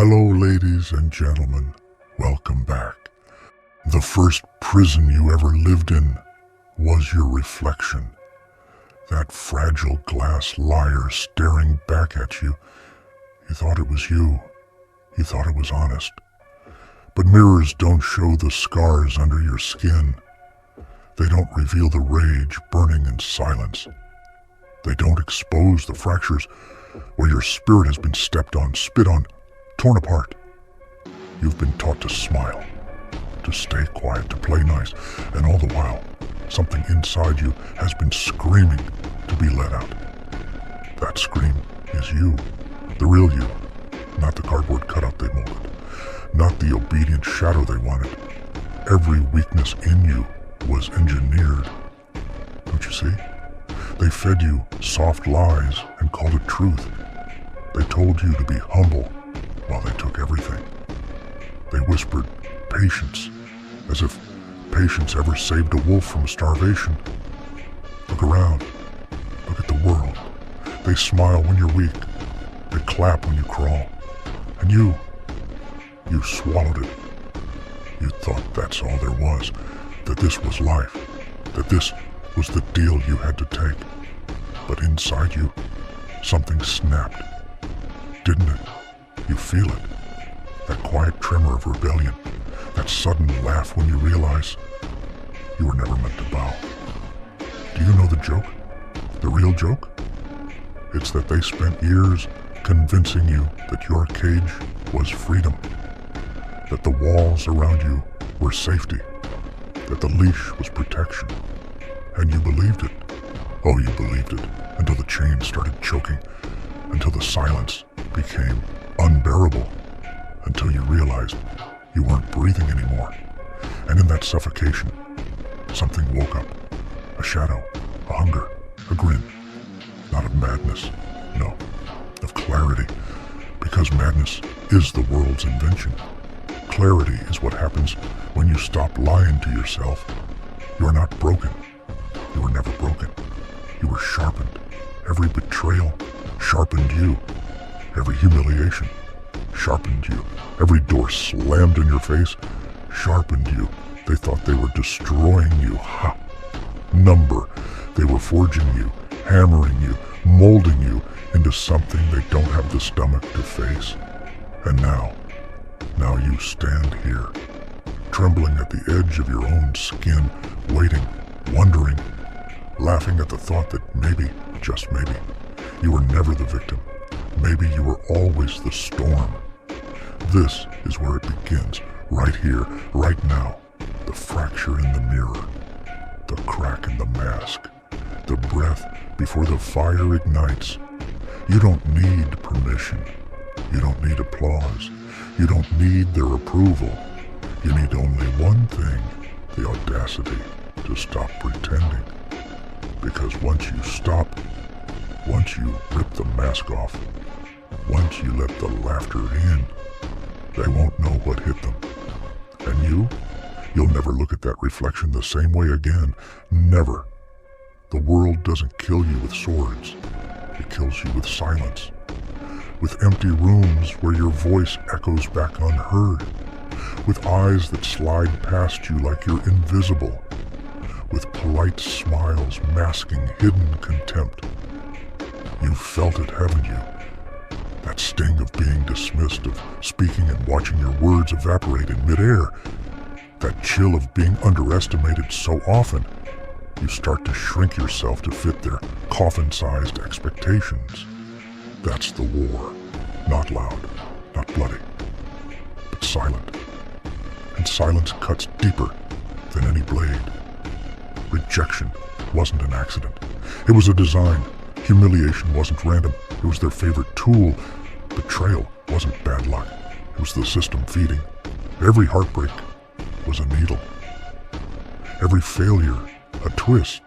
Hello, ladies and gentlemen. Welcome back. The first prison you ever lived in was your reflection. That fragile glass liar staring back at you. You thought it was you. You thought it was honest. But mirrors don't show the scars under your skin. They don't reveal the rage burning in silence. They don't expose the fractures where your spirit has been stepped on, spit on, torn apart. You've been taught to smile, to stay quiet, to play nice, and all the while, something inside you has been screaming to be let out. That scream is you, the real you, not the cardboard cutout they molded, not the obedient shadow they wanted. Every weakness in you was engineered. Don't you see? They fed you soft lies and called it truth. They told you to be humble while they took everything. They whispered patience, as if patience ever saved a wolf from starvation. Look around. Look at the world. They smile when you're weak. They clap when you crawl. And you swallowed it. You thought that's all there was, that this was life, that this was the deal you had to take. But inside you, something snapped. Didn't it? You feel it. That quiet tremor of rebellion. That sudden laugh when you realize you were never meant to bow. Do you know the joke? The real joke? It's that they spent years convincing you that your cage was freedom. That the walls around you were safety. That the leash was protection. And you believed it. Oh, you believed it until the chains started choking, until the silence became unbearable, until you realized you weren't breathing anymore. And in that suffocation, something woke up. A shadow, a hunger, a grin. Not of madness, no, of clarity. Because madness is the world's invention. Clarity is what happens when you stop lying to yourself. You are not broken. You were never broken. You were sharpened. Every betrayal sharpened you. Every humiliation sharpened you. Every door slammed in your face sharpened you. They thought they were destroying you. Ha! Number. They were forging you, hammering you, molding you into something they don't have the stomach to face. And now you stand here, trembling at the edge of your own skin, waiting, wondering, laughing at the thought that maybe, just maybe, you were never the victim. Maybe you were always the storm. This is where it begins, right here, right now. The fracture in the mirror, the crack in the mask, the breath before the fire ignites. You don't need permission. You don't need applause. You don't need their approval. You need only one thing, the audacity to stop pretending. Because once you stop, once you rip the mask off, once you let the laughter in, they won't know what hit them. And you'll never look at that reflection the same way again. Never. The world doesn't kill you with swords. It kills you with silence. With empty rooms where your voice echoes back unheard. With eyes that slide past you like you're invisible. With polite smiles masking hidden contempt. You've felt it, haven't you? That sting of being dismissed, of speaking and watching your words evaporate in midair. That chill of being underestimated so often, you start to shrink yourself to fit their coffin-sized expectations. That's the war. Not loud, not bloody, but silent. And silence cuts deeper than any blade. Rejection wasn't an accident. It was a design. Humiliation wasn't random. It was their favorite tool. Betrayal wasn't bad luck. It was the system feeding. Every heartbreak was a needle. Every failure, a twist.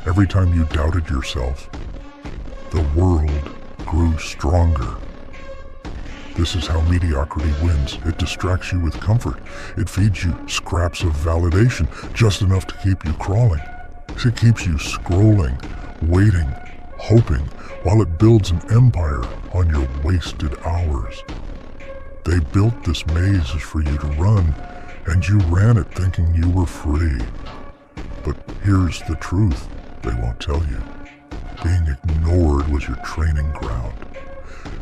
Every time you doubted yourself, the world grew stronger. This is how mediocrity wins. It distracts you with comfort. It feeds you scraps of validation, just enough to keep you crawling. It keeps you scrolling, waiting, hoping, while it builds an empire on your wasted hours. They built this maze for you to run, and you ran it thinking you were free. But here's the truth they won't tell you. Being ignored was your training ground.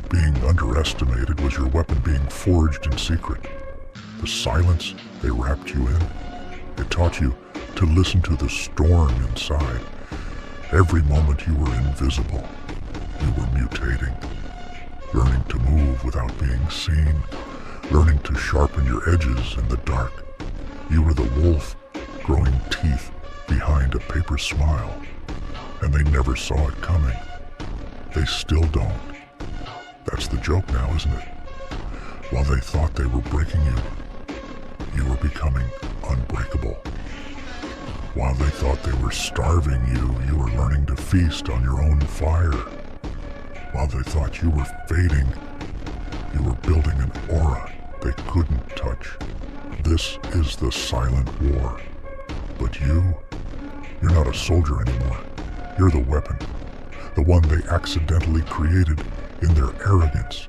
Being underestimated was your weapon being forged in secret. The silence they wrapped you in, it taught you to listen to the storm inside. Every moment you were invisible. You were mutating, learning to move without being seen, learning to sharpen your edges in the dark. You were the wolf, growing teeth behind a paper smile, and they never saw it coming. They still don't. That's the joke now, isn't it? While they thought they were breaking you, you were becoming unbreakable. While they thought they were starving you, you were learning to feast on your own fire. While they thought you were fading, you were building an aura they couldn't touch. This is the silent war. But you're not a soldier anymore. You're the weapon, the one they accidentally created in their arrogance.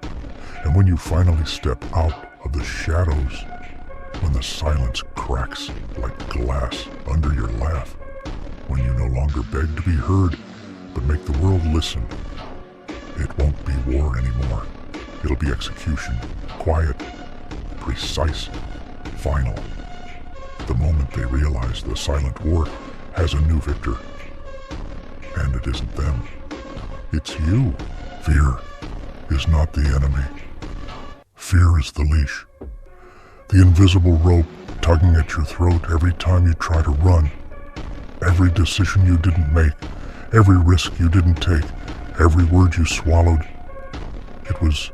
And when you finally step out of the shadows, when the silence cracks like glass under your laugh, when you no longer beg to be heard, but make the world listen, it won't be war anymore. It'll be execution, quiet, precise, final. The moment they realize the silent war has a new victor. And it isn't them. It's you. Fear is not the enemy. Fear is the leash. The invisible rope tugging at your throat every time you try to run. Every decision you didn't make, every risk you didn't take, every word you swallowed. It was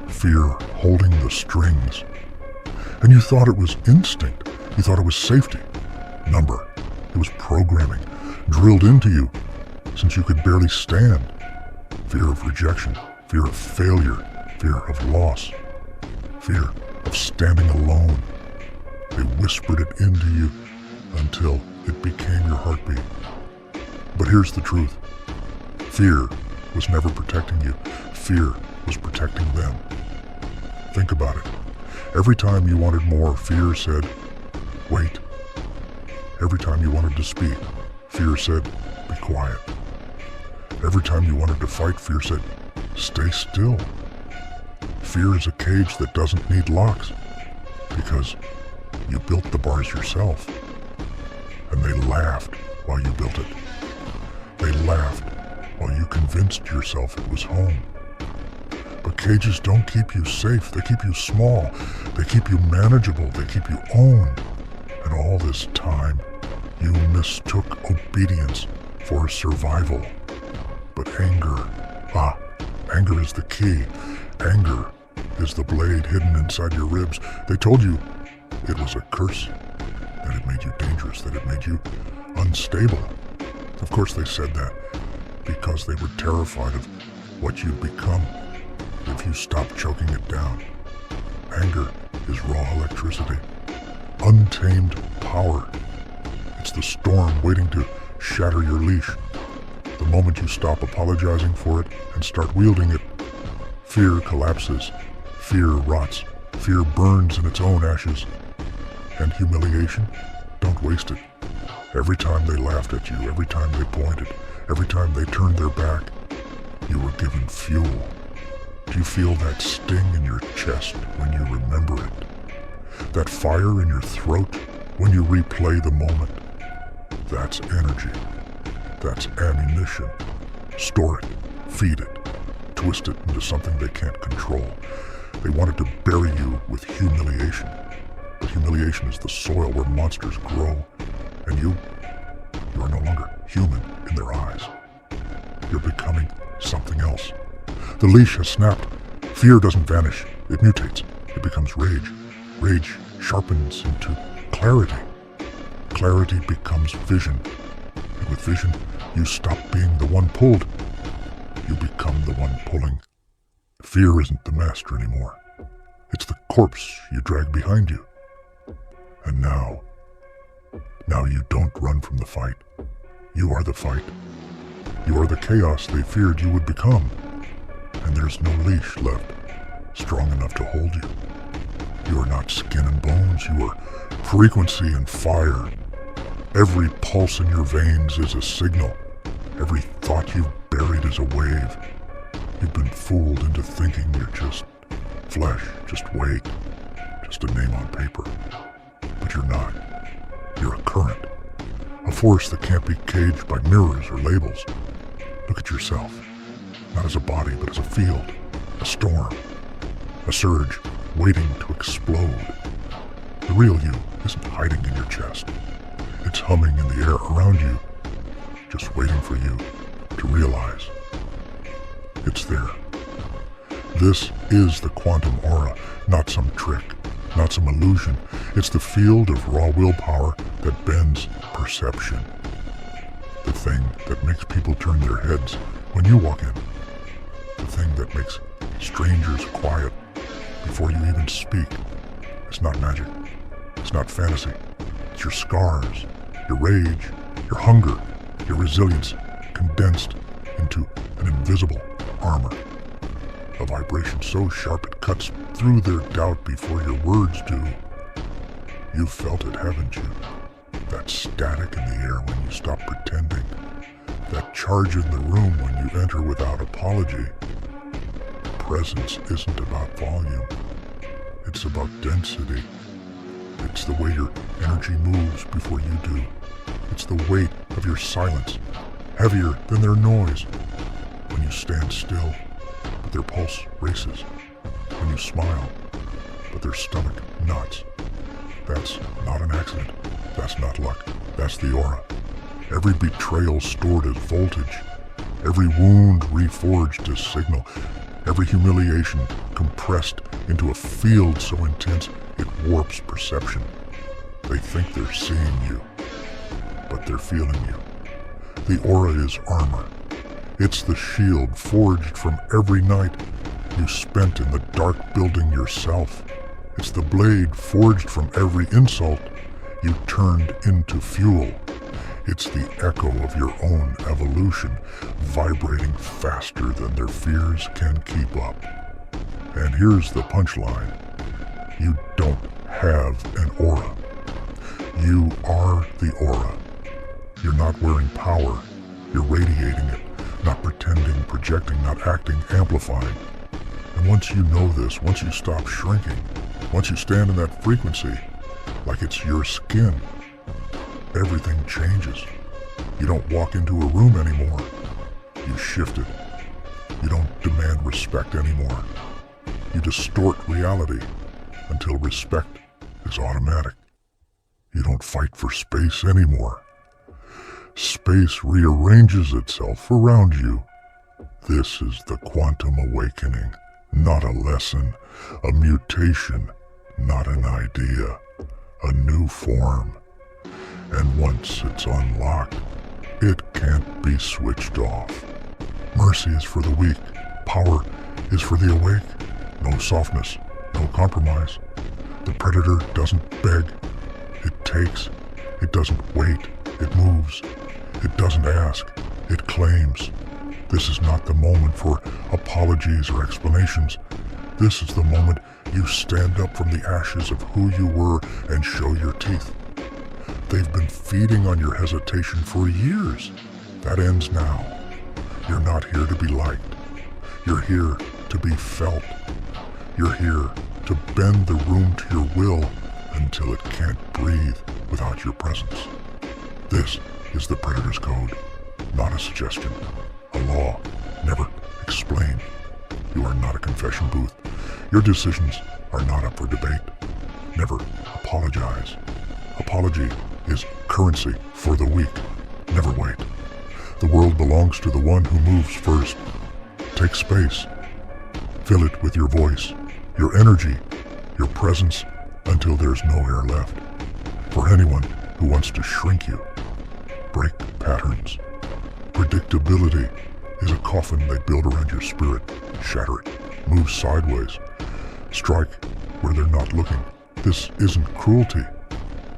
fear holding the strings. And you thought it was instinct. You thought it was safety. Number. It was programming, drilled into you since you could barely stand. Fear of rejection, fear of failure, fear of loss, fear of standing alone. They whispered it into you until it became your heartbeat. But here's the truth. Fear was never protecting you. Fear was protecting them. Think about it. Every time you wanted more, fear said, wait. Every time you wanted to speak, fear said, be quiet. Every time you wanted to fight, fear said, stay still. Fear is a cage that doesn't need locks because you built the bars yourself. And they laughed while you built it. They laughed while you convinced yourself it was home. But cages don't keep you safe. They keep you small. They keep you manageable. They keep you owned. And all this time, you mistook obedience for survival. But anger is the key. Anger is the blade hidden inside your ribs. They told you it was a curse, that it made you dangerous, that it made you unstable. Of course they said that because they were terrified of what you'd become if you stopped choking it down. Anger is raw electricity, untamed power. It's the storm waiting to shatter your leash. The moment you stop apologizing for it and start wielding it, fear collapses, fear rots, fear burns in its own ashes. And humiliation, don't waste it. Every time they laughed at you, every time they pointed, every time they turned their back, you were given fuel. Do you feel that sting in your chest when you remember it? That fire in your throat when you replay the moment? That's energy. That's ammunition. Store it, feed it, twist it into something they can't control. They wanted to bury you with humiliation. But humiliation is the soil where monsters grow. And you are no longer human in their eyes. You're becoming something else. The leash has snapped. Fear doesn't vanish. It mutates. It becomes rage. Rage sharpens into clarity. Clarity becomes vision. And with vision, you stop being the one pulled. You become the one pulling. Fear isn't the master anymore. It's the corpse you drag behind you. And now you don't run from the fight. You are the fight. You are the chaos they feared you would become. And there's no leash left strong enough to hold you. You are not skin and bones, you are frequency and fire. Every pulse in your veins is a signal. Every thought you've buried is a wave. You've been fooled into thinking you're just flesh, just weight, just a name on paper. But you're not. You're a current. A force that can't be caged by mirrors or labels. Look at yourself. Not as a body, but as a field, a storm, a surge waiting to explode. The real you isn't hiding in your chest. It's humming in the air around you, just waiting for you to realize it's there. This is the quantum aura, not some trick, not some illusion. It's the field of raw willpower that bends perception. The thing that makes people turn their heads when you walk in. The thing that makes strangers quiet before you even speak. It's not magic. It's not fantasy. It's your scars, your rage, your hunger, your resilience condensed into an invisible armor. A vibration so sharp it cuts through their doubt before your words do. You've felt it, haven't you? That static in the air when you stop pretending. That charge in the room when you enter without apology. Presence isn't about volume. It's about density. It's the way your energy moves before you do. It's the weight of your silence, heavier than their noise. When you stand still, but their pulse races. When you smile, but their stomach knots. That's not an accident. That's not luck. That's the aura. Every betrayal stored as voltage. Every wound reforged as signal. Every humiliation compressed into a field so intense it warps perception. They think they're seeing you, but they're feeling you. The aura is armor. It's the shield forged from every night you spent in the dark building yourself. It's the blade forged from every insult you turned into fuel. It's the echo of your own evolution, vibrating faster than their fears can keep up. And here's the punchline. You don't have an aura. You are the aura. You're not wearing power. You're radiating it, not pretending, projecting, not acting, amplifying. And once you know this, once you stop shrinking, once you stand in that frequency, like it's your skin, everything changes. You don't walk into a room anymore. You shift it. You don't demand respect anymore. You distort reality until respect is automatic. You don't fight for space anymore. Space rearranges itself around you. This is the quantum awakening, not a lesson, a mutation, not an idea, a new form. And once it's unlocked, it can't be switched off. Mercy is for the weak. Power is for the awake. No softness, no compromise. The predator doesn't beg. It takes. It doesn't wait. It moves. It doesn't ask. It claims. This is not the moment for apologies or explanations. This is the moment you stand up from the ashes of who you were and show your teeth. They've been feeding on your hesitation for years. That ends now. You're not here to be liked. You're here to be felt. You're here to bend the room to your will until it can't breathe without your presence. This is the Predator's Code, not a suggestion, a law. Never explain. You are not a confession booth. Your decisions are not up for debate. Never apologize. Apology is currency for the weak. Never wait. The world belongs to the one who moves first. Take space. Fill it with your voice, your energy, your presence, until there's no air left. For anyone who wants to shrink you, break patterns. Predictability is a coffin they build around your spirit. Shatter it. Move sideways. Strike where they're not looking. This isn't cruelty.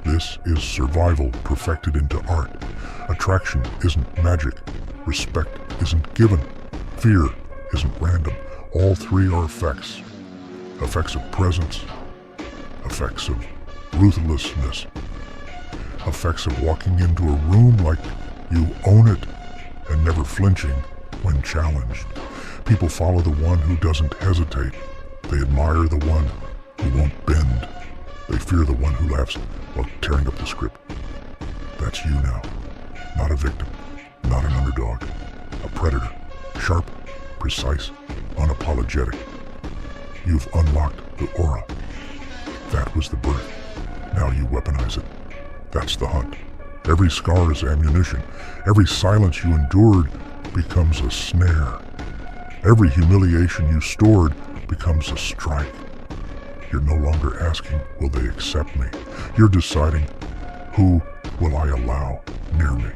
This is survival perfected into art. Attraction isn't magic. Respect isn't given. Fear isn't random. All three are effects. Effects of presence. effects of ruthlessness, effects of walking into a room like you own it and never flinching when challenged. People follow the one who doesn't hesitate. They admire the one who won't bend. They fear the one who laughs while tearing up the script. That's you now. Not a victim, not an underdog. A predator. Sharp, precise, unapologetic. You've unlocked the aura. That was the birth. Now you weaponize it. That's the hunt. Every scar is ammunition. Every silence you endured becomes a snare. Every humiliation you stored becomes a strike. You're no longer asking, will they accept me? You're deciding, who will I allow near me?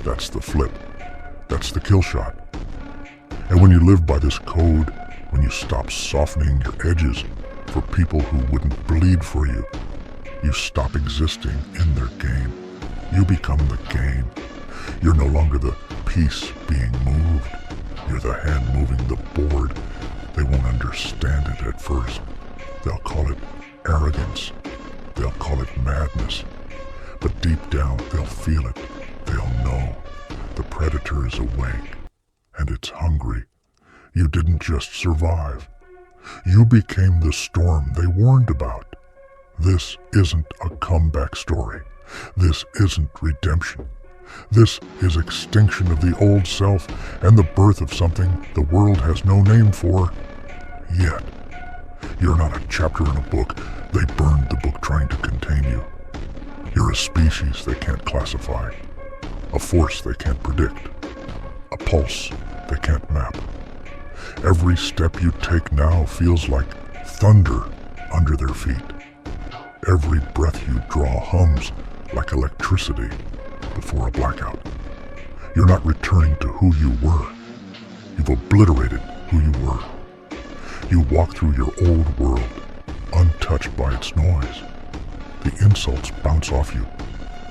That's the flip. That's the kill shot. And when you live by this code, when you stop softening your edges for people who wouldn't bleed for you, you stop existing in their game. You become the game. You're no longer the piece being moved. You're the hand moving the board. They won't understand it at first. They'll call it arrogance. They'll call it madness. But deep down, they'll feel it. They'll know. The predator is awake, and it's hungry. You didn't just survive. You became the storm they warned about. This isn't a comeback story. This isn't redemption. This is extinction of the old self and the birth of something the world has no name for yet. You're not a chapter in a book. They burned the book trying to contain you. You're a species they can't classify, a force they can't predict, a pulse they can't map. Every step you take now feels like thunder under their feet. Every breath you draw hums like electricity before a blackout. You're not returning to who you were. You've obliterated who you were. You walk through your old world, untouched by its noise. The insults bounce off you.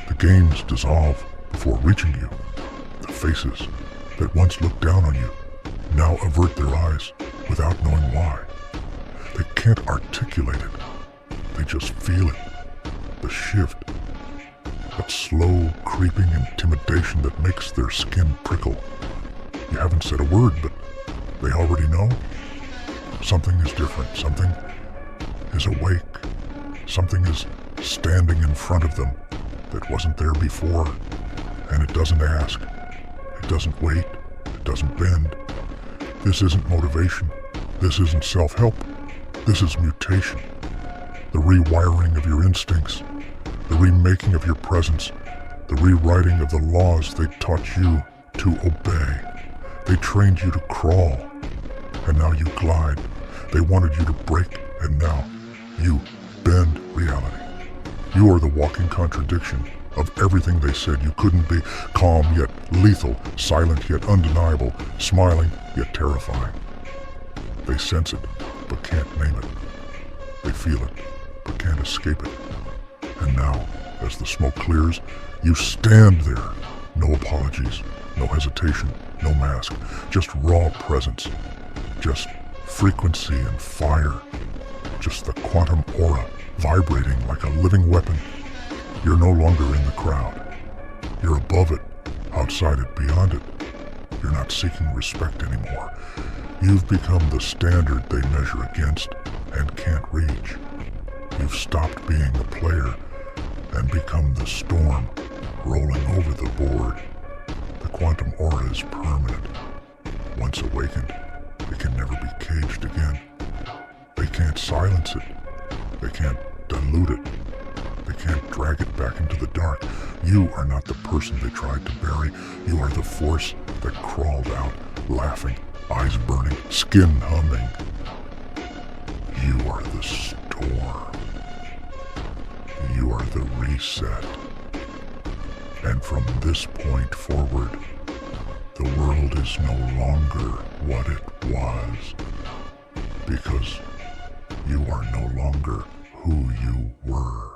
The games dissolve before reaching you. The faces that once looked down on you now avert their eyes without knowing why. They can't articulate it. They just feel it. The shift. That slow, creeping intimidation that makes their skin prickle. You haven't said a word, but they already know. Something is different. Something is awake. Something is standing in front of them that wasn't there before. And it doesn't ask. It doesn't wait. It doesn't bend. This isn't motivation. This isn't self-help. This is mutation. The rewiring of your instincts. The remaking of your presence. The rewriting of the laws they taught you to obey. They trained you to crawl. And now you glide. They wanted you to break, and now you bend reality. You are the walking contradiction of everything they said you couldn't be. Calm yet lethal, silent yet undeniable, smiling yet terrifying. They sense it, but can't name it. They feel it, but can't escape it. And now, as the smoke clears, you stand there. No apologies, no hesitation, no mask, just raw presence. Just frequency and fire. Just the quantum aura vibrating like a living weapon. You're no longer in the crowd. You're above it, outside it, beyond it. You're not seeking respect anymore. You've become the standard they measure against and can't reach. You've stopped being a player and become the storm rolling over the board. The quantum aura is permanent. Once awakened, it can never be caged again. They can't silence it. They can't dilute it. They can't drag it back into the dark. You are not the person they tried to bury. You are the force that crawled out, laughing, eyes burning, skin humming. You are the storm. You are the reset. And from this point forward, the world is no longer what it was, because you are no longer who you were.